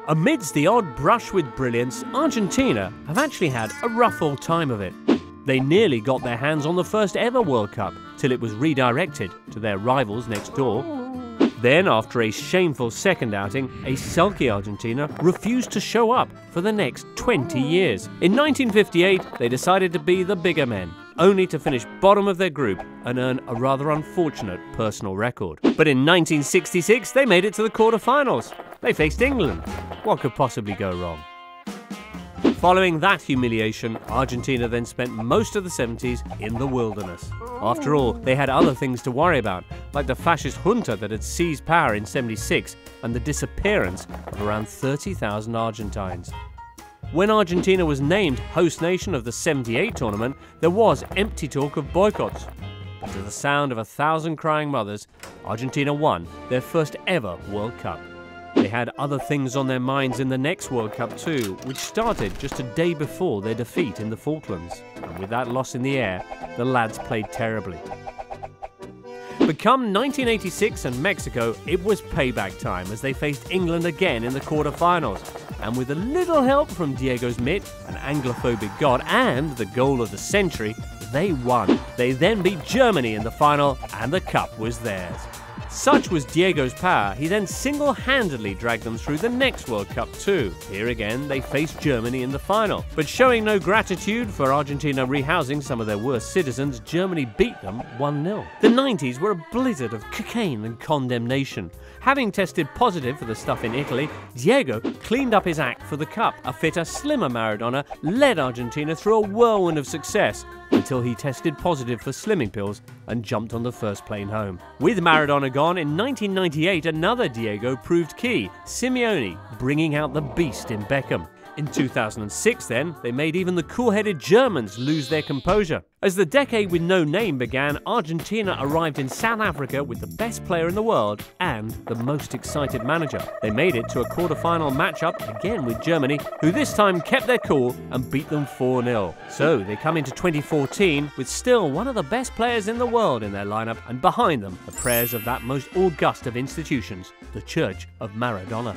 Amidst the odd brush with brilliance, Argentina have actually had a rough old time of it. They nearly got their hands on the first ever World Cup, till it was redirected to their rivals next door. Then, after a shameful second outing, a sulky Argentina refused to show up for the next 20 years. In 1958, they decided to be the bigger men, only to finish bottom of their group and earn a rather unfortunate personal record. But in 1966, they made it to the quarter-finals. They faced England. What could possibly go wrong? Following that humiliation, Argentina then spent most of the 70s in the wilderness. After all, they had other things to worry about, like the fascist junta that had seized power in '76 and the disappearance of around 30,000 Argentines. When Argentina was named host nation of the '78 tournament, there was empty talk of boycotts. But to the sound of 1,000 crying mothers, Argentina won their first ever World Cup. They had other things on their minds in the next World Cup too, which started just a day before their defeat in the Falklands. And with that loss in the air, the lads played terribly. But come 1986 and Mexico, it was payback time as they faced England again in the quarter-finals. And with a little help from Diego's mitt, an Anglophobic god, and the goal of the century, they won. They then beat Germany in the final, and the cup was theirs. Such was Diego's power, he then single-handedly dragged them through the next World Cup too. Here again, they faced Germany in the final. But showing no gratitude for Argentina rehousing some of their worst citizens, Germany beat them 1-0. The 90s were a blizzard of cocaine and condemnation. Having tested positive for the stuff in Italy, Diego cleaned up his act for the cup. A fitter, slimmer Maradona led Argentina through a whirlwind of success until he tested positive for slimming pills and jumped on the first plane home. With Maradona gone, in 1998 another Diego proved key, Simeone, bringing out the beast in Beckham. In 2006 then, they made even the cool-headed Germans lose their composure. As the decade with no name began, Argentina arrived in South Africa with the best player in the world and the most excited manager. They made it to a quarter-final matchup, again with Germany, who this time kept their cool and beat them 4-0. So they come into 2014 with still one of the best players in the world in their lineup, and behind them the prayers of that most august of institutions, the Church of Maradona.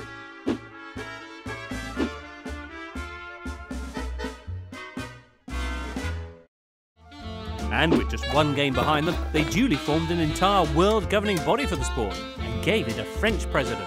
And with just one game behind them, they duly formed an entire world governing body for the sport and gave it a French president.